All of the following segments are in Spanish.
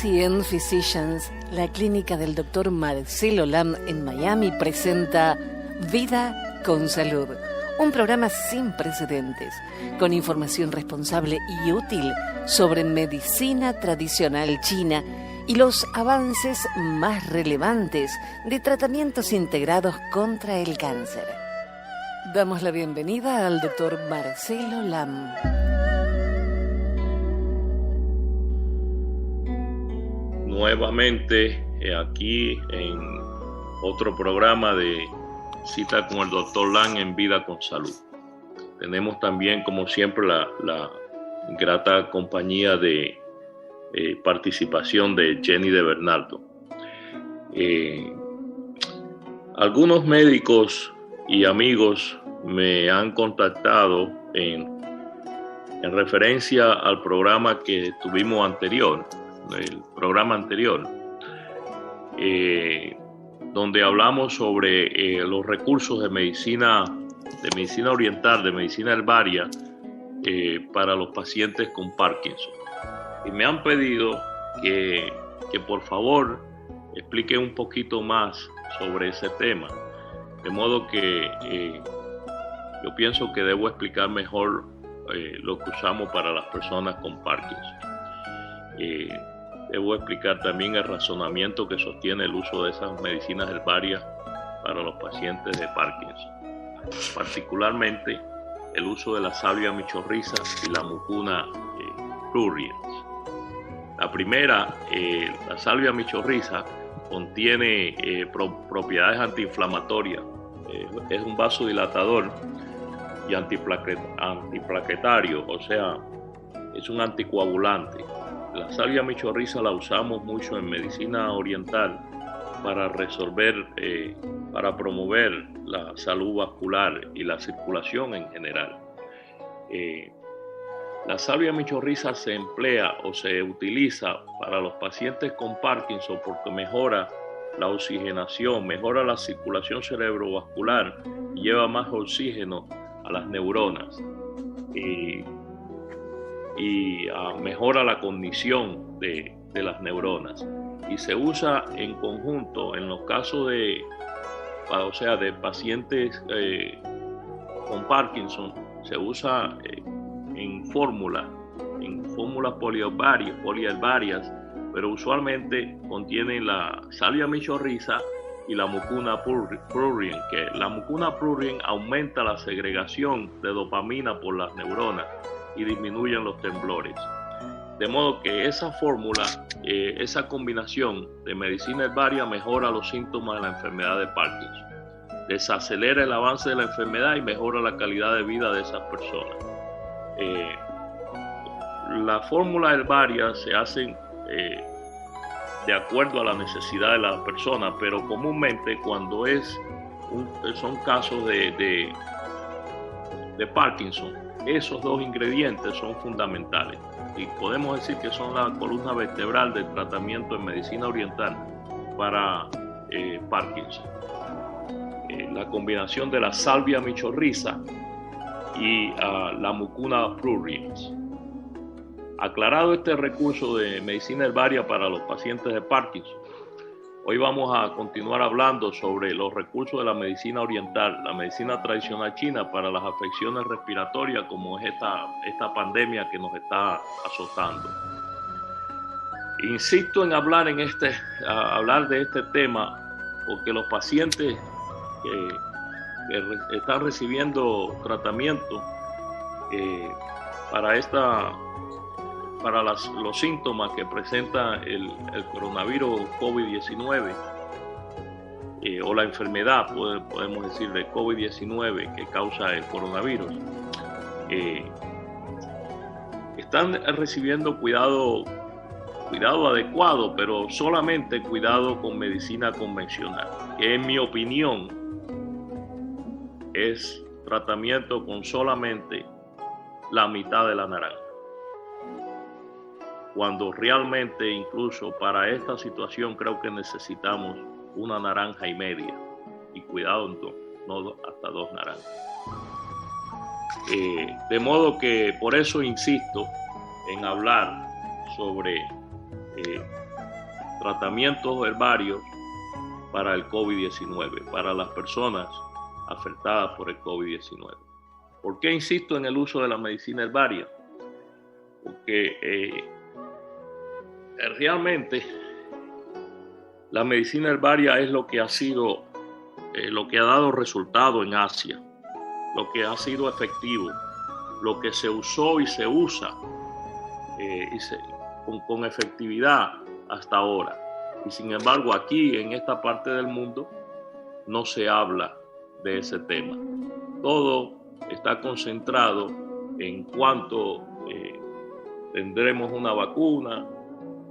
ACN Physicians, la clínica del Dr. Marcelo Lam en Miami, presenta Vida con Salud, un programa sin precedentes, con información responsable y útil sobre medicina tradicional china y los avances más relevantes de tratamientos integrados contra el cáncer. Damos la bienvenida al Dr. Marcelo Lam. Nuevamente aquí en otro programa de Cita con el Dr. Lam en Vida con Salud. Tenemos también, como siempre, la grata compañía de participación de Jenny de Bernardo. Algunos médicos y amigos me han contactado en referencia al programa que tuvimos anterior, el programa anterior, donde hablamos sobre los recursos de medicina oriental, de medicina herbaria para los pacientes con Parkinson. Y me han pedido que por favor explique un poquito más sobre ese tema, de modo que yo pienso que debo explicar mejor lo que usamos para las personas con Parkinson. Debo explicar también el razonamiento que sostiene el uso de esas medicinas herbarias para los pacientes de Parkinson, particularmente el uso de la salvia michorriza y la mucuna pruriens. La primera, la salvia michorriza, contiene propiedades antiinflamatorias, es un vasodilatador y antiplaquetario, o sea, es un anticoagulante. La salvia michorriza la usamos mucho en medicina oriental para para promover la salud vascular y la circulación en general. La salvia michorriza se emplea o se utiliza para los pacientes con Parkinson porque mejora la oxigenación, mejora la circulación cerebrovascular y lleva más oxígeno a las neuronas. Y mejora la cognición de las neuronas, y se usa en conjunto en los casos de pacientes con Parkinson. Se usa en fórmulas poliherbarias, pero usualmente contienen la salvia michorriza y la mucuna prurien, que la mucuna prurien aumenta la segregación de dopamina por las neuronas y disminuyen los temblores. De modo que esa fórmula, esa combinación de medicina herbaria mejora los síntomas de la enfermedad de Parkinson, desacelera el avance de la enfermedad y mejora la calidad de vida de esas personas. Las fórmulas herbarias se hacen de acuerdo a la necesidad de la persona, pero comúnmente cuando son casos de Parkinson, esos dos ingredientes son fundamentales y podemos decir que son la columna vertebral del tratamiento en medicina oriental para Parkinson. La combinación de la salvia michorriza y la mucuna pruriens. Aclarado este recurso de medicina herbaria para los pacientes de Parkinson, hoy vamos a continuar hablando sobre los recursos de la medicina oriental, la medicina tradicional china para las afecciones respiratorias, como es esta pandemia que nos está azotando. Insisto en hablar de este tema porque los pacientes que están recibiendo tratamiento para los síntomas que presenta el coronavirus COVID-19 o la enfermedad, podemos decir, de COVID-19 que causa el coronavirus, están recibiendo cuidado adecuado, pero solamente cuidado con medicina convencional, que en mi opinión es tratamiento con solamente la mitad de la naranja, cuando realmente incluso para esta situación creo que necesitamos una naranja y media, y cuidado, no hasta 2 naranjas. De modo que por eso insisto en hablar sobre tratamientos herbarios para el COVID-19, para las personas afectadas por el COVID-19. ¿Por qué insisto en el uso de la medicina herbaria? Porque realmente la medicina herbaria es lo que ha sido, lo que ha dado resultado en Asia, lo que ha sido efectivo, lo que se usó y se usa con efectividad hasta ahora. Y sin embargo, aquí en esta parte del mundo no se habla de ese tema. Todo está concentrado en cuánto tendremos una vacuna,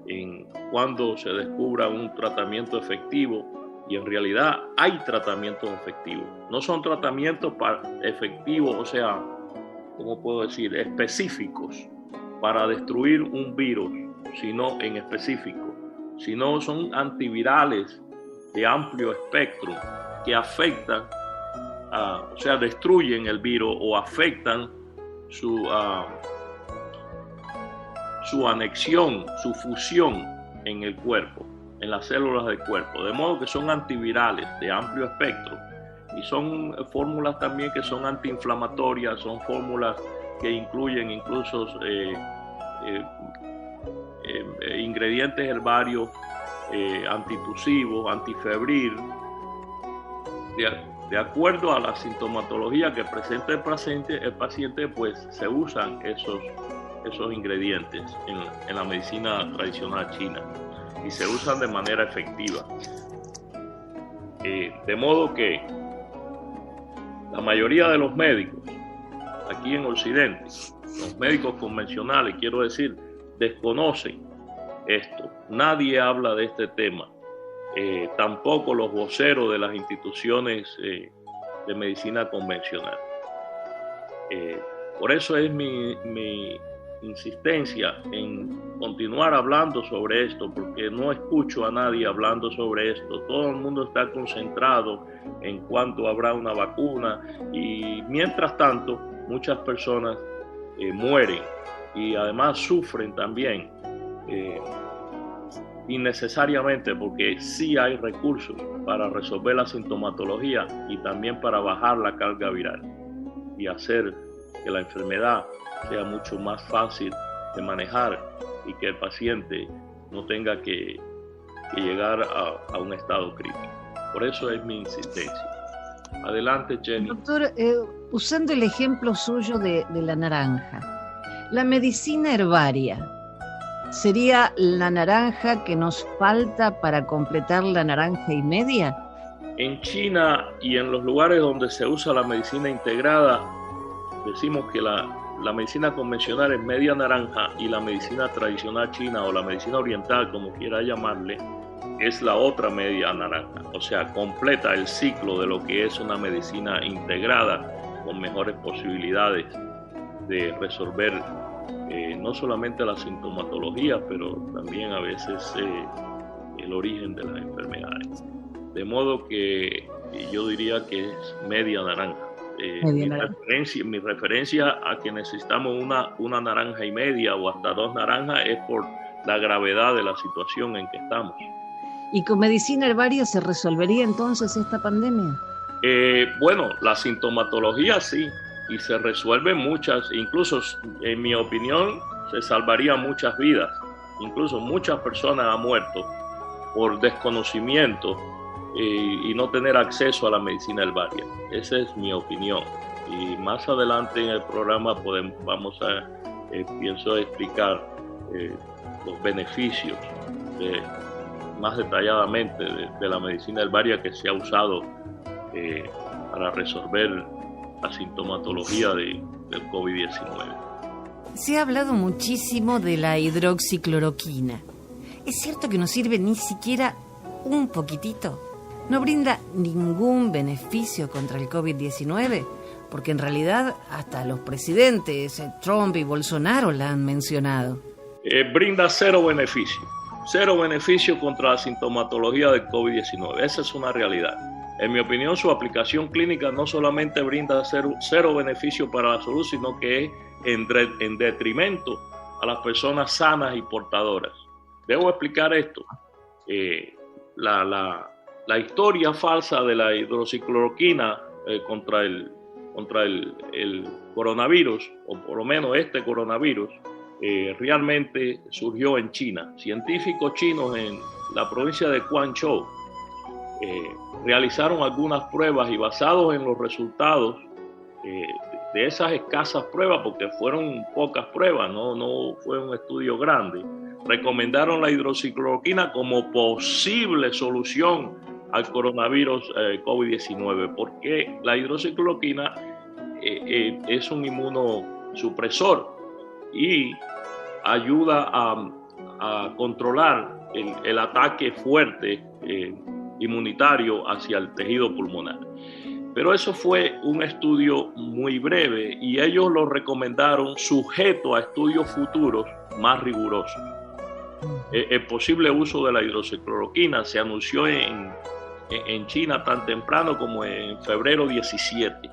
en cuándo se descubra un tratamiento efectivo, y en realidad hay tratamientos efectivos. No son tratamientos efectivos, o sea, ¿cómo puedo decir?, específicos para destruir un virus, sino en específico, sino son antivirales de amplio espectro que afectan, o sea, destruyen el virus o afectan su anexión, su fusión en el cuerpo, en las células del cuerpo, de modo que son antivirales de amplio espectro, y son fórmulas también que son antiinflamatorias, son fórmulas que incluyen incluso ingredientes herbarios antitusivos, antifebril, de acuerdo a la sintomatología que presenta el paciente, pues se usan esos ingredientes en la medicina tradicional china, y se usan de manera efectiva. De modo que la mayoría de los médicos aquí en Occidente, los médicos convencionales, quiero decir, desconocen esto. Nadie habla de este tema. Tampoco los voceros de las instituciones de medicina convencional. Por eso es mi insistencia en continuar hablando sobre esto, porque no escucho a nadie hablando sobre esto. Todo el mundo está concentrado en cuánto habrá una vacuna, y mientras tanto muchas personas mueren y además sufren también innecesariamente, porque sí hay recursos para resolver la sintomatología y también para bajar la carga viral y hacer que la enfermedad sea mucho más fácil de manejar y que el paciente no tenga que llegar a un estado crítico. Por eso es mi insistencia. Adelante, Jenny. Doctor, usando el ejemplo suyo de la naranja, la medicina herbaria, ¿sería la naranja que nos falta para completar la naranja y media? En China y en los lugares donde se usa la medicina integrada, decimos que la medicina convencional es media naranja, y la medicina tradicional china, o la medicina oriental, como quiera llamarle, es la otra media naranja. O sea, completa el ciclo de lo que es una medicina integrada, con mejores posibilidades de resolver no solamente la sintomatología, pero también a veces el origen de las enfermedades. De modo que yo diría que es media naranja. Mi referencia a que necesitamos una naranja y media o hasta 2 naranjas es por la gravedad de la situación en que estamos. ¿Y con medicina herbaria se resolvería entonces esta pandemia? Bueno, la sintomatología sí, y se resuelven muchas, incluso en mi opinión se salvarían muchas vidas. Incluso muchas personas han muerto por desconocimiento y no tener acceso a la medicina herbaria. Esa es mi opinión, y más adelante en el programa pienso explicar los beneficios más detalladamente de la medicina herbaria que se ha usado para resolver la sintomatología del COVID-19. Se ha hablado muchísimo de la hidroxicloroquina. ¿Es cierto que no sirve ni siquiera un poquitito? ¿No brinda ningún beneficio contra el COVID-19? Porque en realidad hasta los presidentes Trump y Bolsonaro la han mencionado. Brinda cero beneficio contra la sintomatología del COVID-19. Esa es una realidad. En mi opinión, su aplicación clínica no solamente brinda cero beneficio para la salud, sino que es en detrimento a las personas sanas y portadoras. ¿Debo explicar esto? la historia falsa de la hidroxicloroquina contra el coronavirus, o por lo menos este coronavirus, realmente surgió en China. Científicos chinos en la provincia de Guangzhou realizaron algunas pruebas y basados en los resultados de esas escasas pruebas, porque fueron pocas pruebas, no fue un estudio grande, recomendaron la hidroxicloroquina como posible solución al coronavirus COVID-19, porque la hidroxicloroquina es un inmunosupresor y ayuda a controlar el ataque fuerte inmunitario hacia el tejido pulmonar. Pero eso fue un estudio muy breve y ellos lo recomendaron sujeto a estudios futuros más rigurosos. El posible uso de la hidroxicloroquina se anunció en China tan temprano como en febrero 17.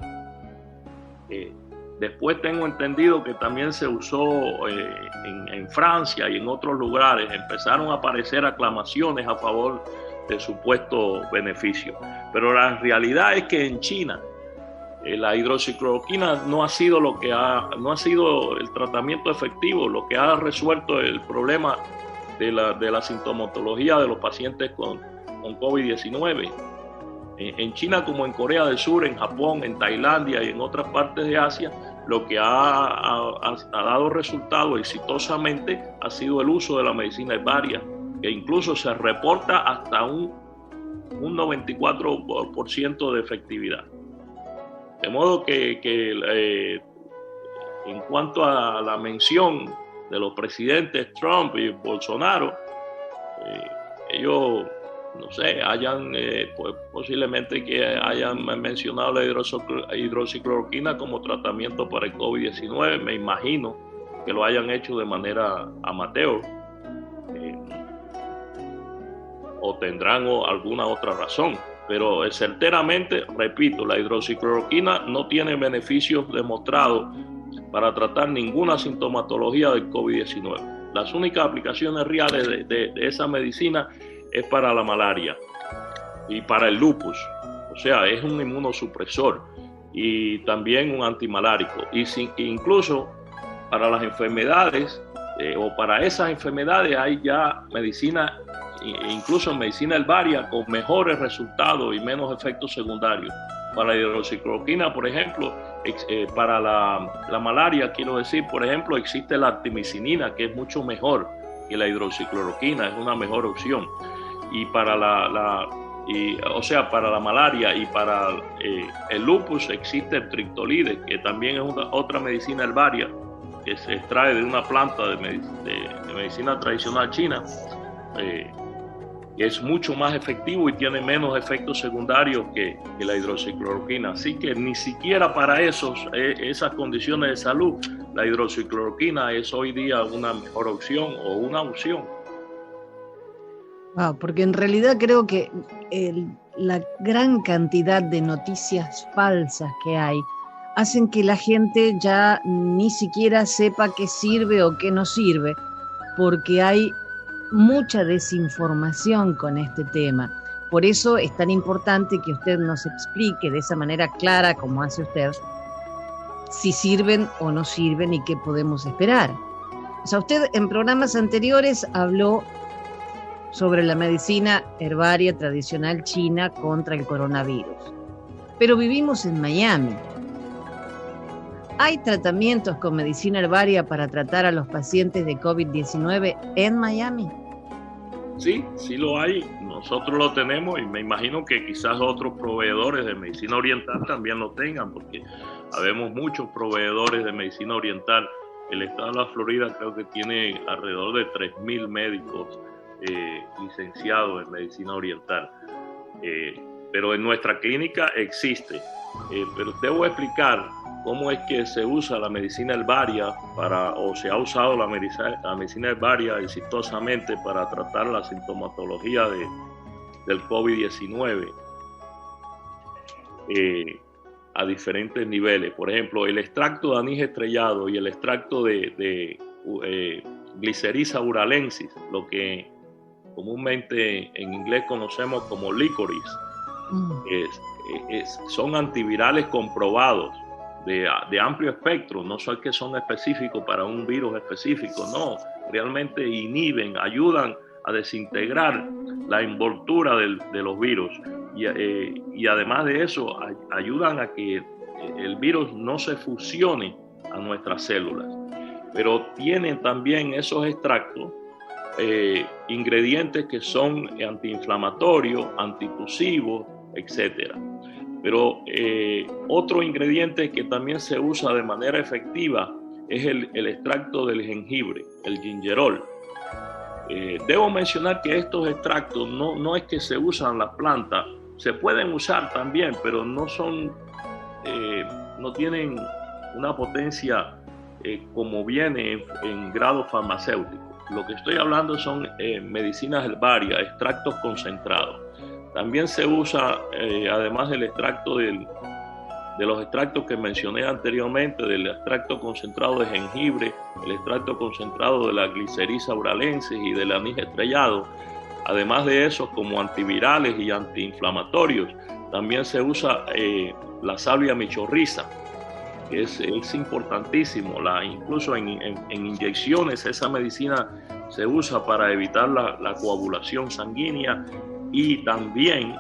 Después tengo entendido que también se usó en Francia y en otros lugares. Empezaron a aparecer aclamaciones a favor de supuesto beneficio. Pero la realidad es que en China la hidroxicloroquina no ha sido el tratamiento efectivo, lo que ha resuelto el problema de la sintomatología de los pacientes con COVID-19. En China, como en Corea del Sur, en Japón, en Tailandia y en otras partes de Asia, lo que ha dado resultado exitosamente ha sido el uso de la medicina herbaria, que incluso se reporta hasta un 94% de efectividad. De modo que en cuanto a la mención de los presidentes Trump y Bolsonaro, ellos, no sé, pues posiblemente que hayan mencionado la hidroxicloroquina como tratamiento para el COVID-19. Me imagino que lo hayan hecho de manera amateur, o tendrán alguna otra razón. Pero certeramente, repito, la hidroxicloroquina no tiene beneficios demostrados para tratar ninguna sintomatología del COVID-19. Las únicas aplicaciones reales de esa medicina es para la malaria y para el lupus. O sea, es un inmunosupresor y también un antimalárico. Incluso para las enfermedades o para esas enfermedades hay ya medicina, incluso medicina herbaria, con mejores resultados y menos efectos secundarios. Para la hidroxicloroquina, por ejemplo, para la malaria, quiero decir, por ejemplo, existe la artemisinina, que es mucho mejor que la hidroxicloroquina, es una mejor opción. Y para para la malaria y para el lupus existe el triptolide, que también es otra medicina herbaria que se extrae de una planta de medicina tradicional china, que es mucho más efectivo y tiene menos efectos secundarios que la hidroxicloroquina. Así que ni siquiera para esas condiciones de salud la hidroxicloroquina es hoy día una mejor opción o una opción. Wow, porque en realidad creo que la gran cantidad de noticias falsas que hay hacen que la gente ya ni siquiera sepa qué sirve o qué no sirve, porque hay mucha desinformación con este tema. Por eso es tan importante que usted nos explique de esa manera clara como hace usted si sirven o no sirven y qué podemos esperar. O sea, usted en programas anteriores habló sobre la medicina herbaria tradicional china contra el coronavirus. Pero vivimos en Miami. ¿Hay tratamientos con medicina herbaria para tratar a los pacientes de COVID-19 en Miami? Sí, sí lo hay. Nosotros lo tenemos y me imagino que quizás otros proveedores de medicina oriental también lo tengan, porque habemos muchos proveedores de medicina oriental. El estado de la Florida creo que tiene alrededor de 3,000 médicos licenciados en medicina oriental. Pero en nuestra clínica existe. Pero te voy a explicar cómo es que se usa la medicina herbaria o se ha usado la medicina herbaria exitosamente para tratar la sintomatología del COVID-19 a diferentes niveles. Por ejemplo, el extracto de anís estrellado y el extracto de Glyceriza uralensis, lo que comúnmente en inglés conocemos como licorice. Son antivirales comprobados de amplio espectro, no son que son específicos para un virus específico, no, realmente inhiben, ayudan a desintegrar la envoltura de los virus y además de eso ayudan a que el virus no se fusione a nuestras células. Pero tienen también esos extractos ingredientes que son antiinflamatorios, antitusivos, etc. Pero otro ingrediente que también se usa de manera efectiva es el extracto del jengibre, el gingerol. Debo mencionar que estos extractos no es que se usan las plantas, se pueden usar también, pero no tienen una potencia como viene en grado farmacéutico. Lo que estoy hablando son medicinas herbarias, extractos concentrados. También se usa, además del extracto de los extractos que mencioné anteriormente, del extracto concentrado de jengibre, el extracto concentrado de la Glycyrrhiza uralensis y del anís estrellado. Además de eso, como antivirales y antiinflamatorios, también se usa la salvia michorriza, que es importantísimo. Incluso en inyecciones, esa medicina se usa para evitar la coagulación sanguínea y también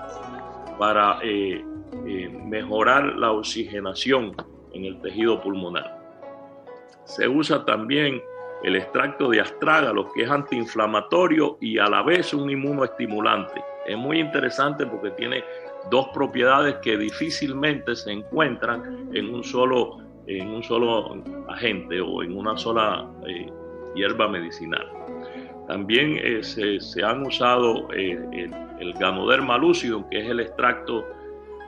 para mejorar la oxigenación en el tejido pulmonar. Se usa también el extracto de astrágalo, que es antiinflamatorio y a la vez un inmunoestimulante. Es muy interesante porque tiene dos propiedades que difícilmente se encuentran en un solo agente o en una sola hierba medicinal. También se han usado el Ganoderma lucidum, que es el extracto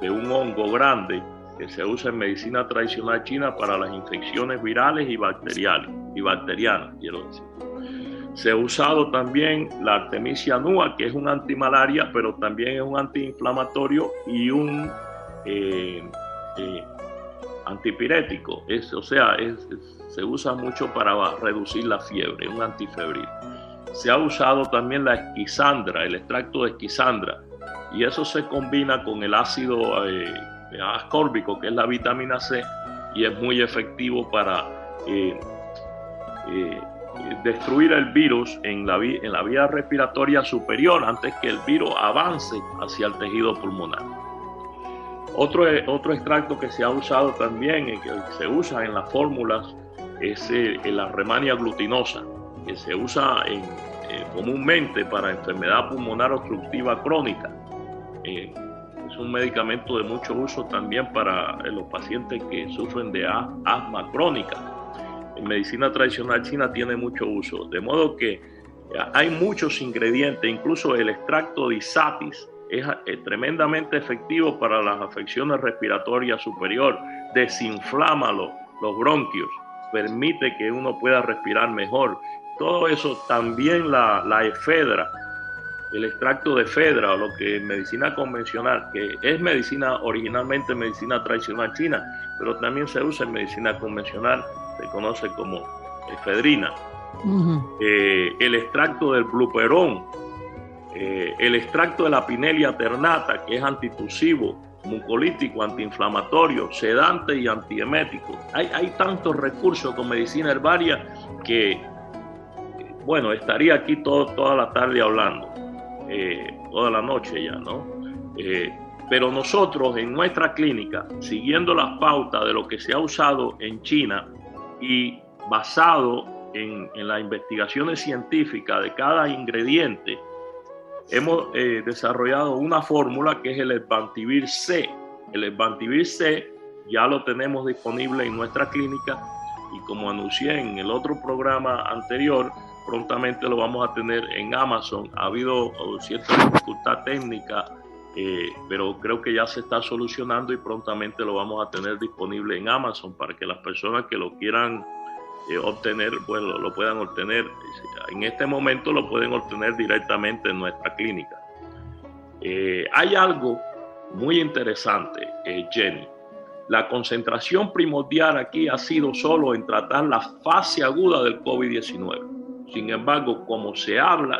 de un hongo grande que se usa en medicina tradicional china para las infecciones virales y bacterianas, quiero decir. Se ha usado también la Artemisia annua, que es un antimalaria, pero también es un antiinflamatorio y un antipirético. Se usa mucho para reducir la fiebre, un antifebril. Se ha usado también la esquisandra, el extracto de esquisandra, y eso se combina con el ácido ascórbico, que es la vitamina C, y es muy efectivo para destruir el virus en la vía respiratoria superior antes que el virus avance hacia el tejido pulmonar. Otro extracto que se ha usado también, que se usa en las fórmulas, es la Rehmannia glutinosa, que se usa comúnmente para enfermedad pulmonar obstructiva crónica. Es un medicamento de mucho uso también para los pacientes que sufren de asma crónica. En medicina tradicional china tiene mucho uso, de modo que hay muchos ingredientes, incluso el extracto de Isatis es tremendamente efectivo para las afecciones respiratorias superiores, desinflama los bronquios, permite que uno pueda respirar mejor. Todo eso, también la efedra, el extracto de efedra, o lo que en medicina convencional, que es originalmente medicina tradicional china, pero también se usa en medicina convencional, se conoce como efedrina. Uh-huh. El extracto del bluperón, el extracto de la Pinellia ternata, que es antitusivo, mucolítico, antiinflamatorio, sedante y antiemético. Hay tantos recursos con medicina herbaria que, bueno, estaría aquí toda la tarde hablando, toda la noche ya, ¿no? Pero nosotros en nuestra clínica, siguiendo las pautas de lo que se ha usado en China y basado en las investigaciones científicas de cada ingrediente, hemos desarrollado una fórmula que es el Advantivir C. El Advantivir C ya lo tenemos disponible en nuestra clínica y, como anuncié en el otro programa anterior, prontamente lo vamos a tener en Amazon. Ha habido cierta dificultad técnica, pero creo que ya se está solucionando y prontamente lo vamos a tener disponible en Amazon para que las personas que lo quieran obtener, bueno, lo puedan obtener. En este momento lo pueden obtener directamente en nuestra clínica. Hay algo muy interesante, Jenny. La concentración primordial aquí ha sido solo en tratar la fase aguda del COVID-19. Sin embargo, como se habla,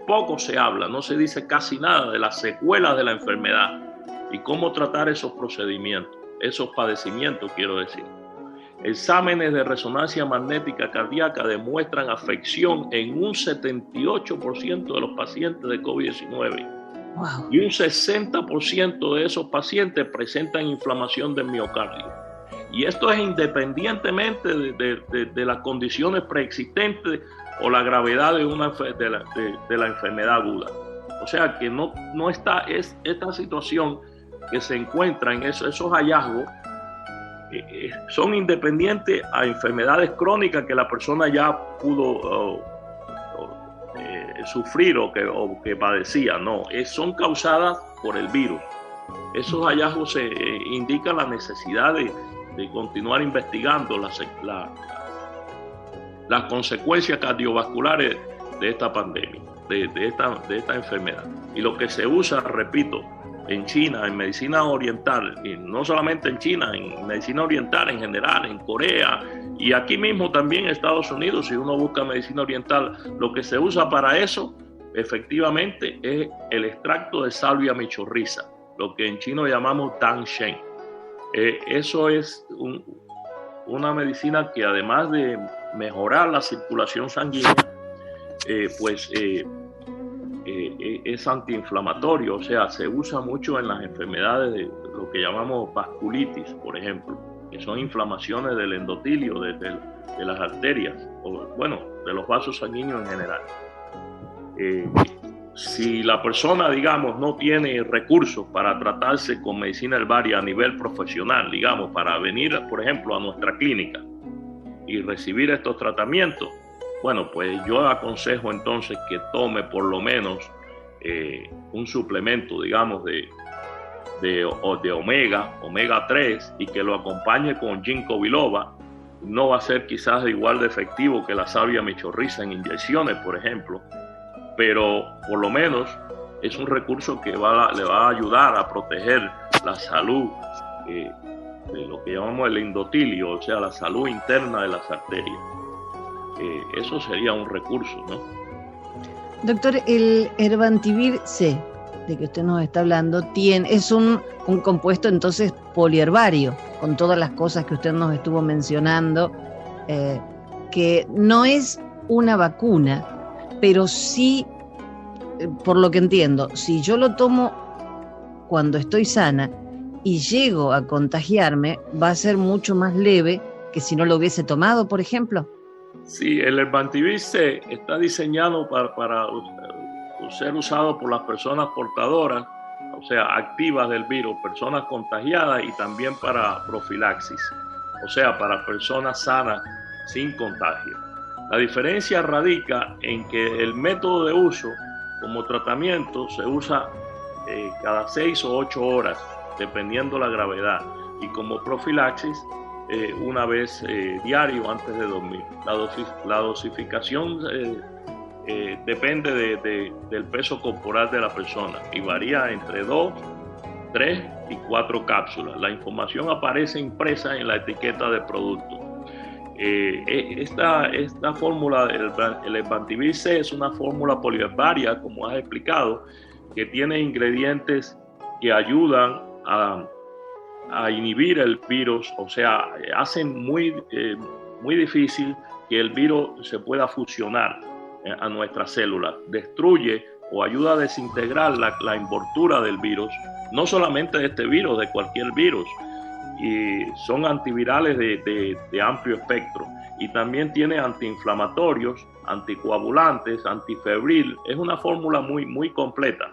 poco se habla, no se dice casi nada de las secuelas de la enfermedad y cómo tratar esos procedimientos, esos padecimientos, quiero decir. Exámenes de resonancia magnética cardíaca demuestran afección en un 78% de los pacientes de COVID-19. Wow. Y un 60% de esos pacientes presentan inflamación del miocardio. Y esto es independientemente de las condiciones preexistentes o la gravedad de la enfermedad aguda. O sea que no está esta situación que se encuentra en esos hallazgos son independientes a enfermedades crónicas que la persona ya pudo sufrir o que padecía. No, son causadas por el virus. Esos hallazgos indican la necesidad de continuar investigando las consecuencias cardiovasculares de esta pandemia, de esta enfermedad. Y lo que se usa, repito, en China, en medicina oriental, y no solamente en China, en medicina oriental en general, en Corea y aquí mismo también en Estados Unidos, si uno busca medicina oriental, lo que se usa para eso efectivamente es el extracto de salvia michorriza, lo que en chino llamamos dangshen. Eso es una medicina que además de mejorar la circulación sanguínea, es antiinflamatorio, o sea, se usa mucho en las enfermedades de lo que llamamos vasculitis, por ejemplo, que son inflamaciones del endotelio, de las arterias, o bueno, de los vasos sanguíneos en general. Si la persona, digamos, no tiene recursos para tratarse con medicina herbaria a nivel profesional, digamos, para venir, por ejemplo, a nuestra clínica y recibir estos tratamientos, bueno, pues yo aconsejo entonces que tome por lo menos un suplemento, digamos, de omega 3 y que lo acompañe con ginkgo biloba. No va a ser quizás igual de efectivo que la salvia michorriza en inyecciones, por ejemplo, pero por lo menos es un recurso que le va a ayudar a proteger la salud de lo que llamamos el endotelio, o sea, la salud interna de las arterias. Eso sería un recurso, ¿no? Doctor, el Herbantivir C, de que usted nos está hablando, es un compuesto entonces poliherbario, con todas las cosas que usted nos estuvo mencionando, que no es una vacuna, pero sí, por lo que entiendo, si yo lo tomo cuando estoy sana y llego a contagiarme, va a ser mucho más leve que si no lo hubiese tomado, por ejemplo. Sí, el Herbantivir C está diseñado para ser usado por las personas portadoras, o sea, activas del virus, personas contagiadas y también para profilaxis, o sea, para personas sanas sin contagio. La diferencia radica en que el método de uso como tratamiento se usa cada 6 o 8 horas, dependiendo la gravedad, y como profilaxis una vez diario antes de dormir. La dosificación depende del peso corporal de la persona y varía entre 2, 3 y 4 cápsulas. La información aparece impresa en la etiqueta del producto. Esta fórmula, el Herbantivir C, es una fórmula poliherbaria, como has explicado, que tiene ingredientes que ayudan a inhibir el virus, o sea, hacen muy difícil que el virus se pueda fusionar a nuestras células. Destruye o ayuda a desintegrar la envoltura del virus, no solamente de este virus, de cualquier virus. Y son antivirales de amplio espectro y también tiene antiinflamatorios, anticoagulantes, antifebril. Es una fórmula muy completa.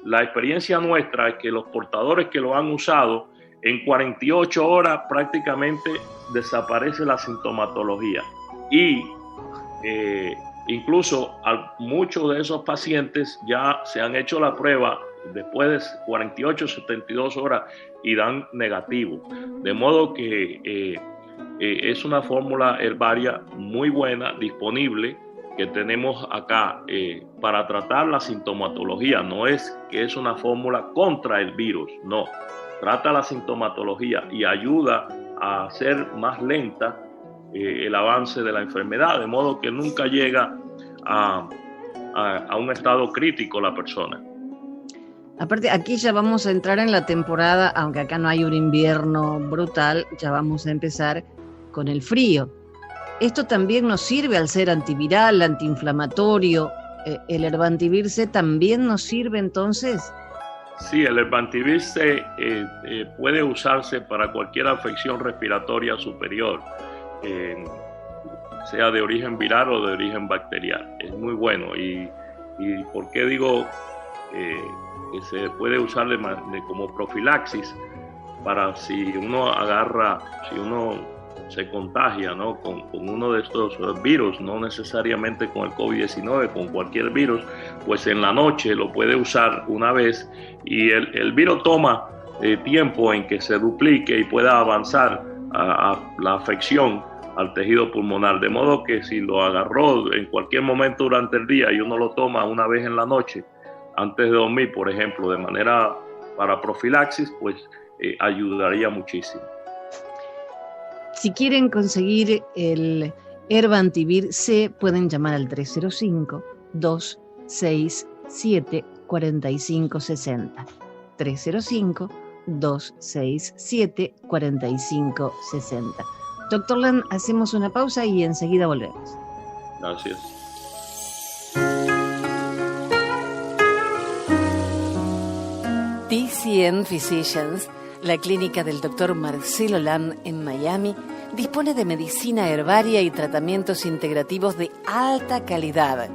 La experiencia nuestra es que los portadores que lo han usado, en 48 horas prácticamente desaparece la sintomatología y incluso muchos de esos pacientes ya se han hecho la prueba después de 48 o 72 horas y dan negativo. De modo que es una fórmula herbaria muy buena, disponible, que tenemos acá para tratar la sintomatología. No es que es una fórmula contra el virus, no. Trata la sintomatología y ayuda a hacer más lenta el avance de la enfermedad, de modo que nunca llega a a un estado crítico la persona. Aparte, aquí ya vamos a entrar en la temporada, aunque acá no hay un invierno brutal, ya vamos a empezar con el frío. Esto también nos sirve al ser antiviral, antiinflamatorio. ¿El Herbantivir C también nos sirve entonces? Sí, el Herbantivir C puede usarse para cualquier afección respiratoria superior, sea de origen viral o de origen bacterial. Es muy bueno. ¿Y por qué digo que se puede usar como profilaxis? Para si uno se contagia, ¿no?, con uno de estos virus, no necesariamente con el COVID-19, con cualquier virus, pues en la noche lo puede usar una vez y el virus toma tiempo en que se duplique y pueda avanzar a la afección al tejido pulmonar, de modo que si lo agarró en cualquier momento durante el día y uno lo toma una vez en la noche, antes de dormir, por ejemplo, de manera para profilaxis, pues ayudaría muchísimo. Si quieren conseguir el Herbantivir C, pueden llamar al 305-267-4560. 305-267-4560. Doctor Lam, hacemos una pausa y enseguida volvemos. Gracias. TCN Physicians, la clínica del Dr. Marcelo Lam en Miami, dispone de medicina herbaria y tratamientos integrativos de alta calidad,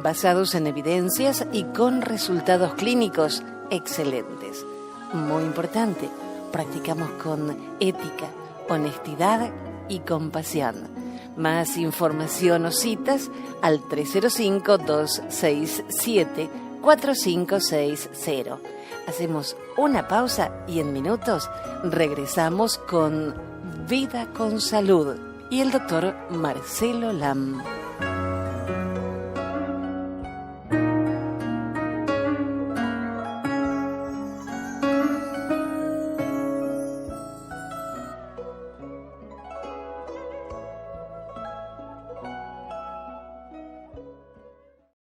basados en evidencias y con resultados clínicos excelentes. Muy importante, practicamos con ética, honestidad y compasión. Más información o citas al 305-267-4560. Hacemos una pausa y en minutos regresamos con Vida con Salud y el doctor Marcelo Lam.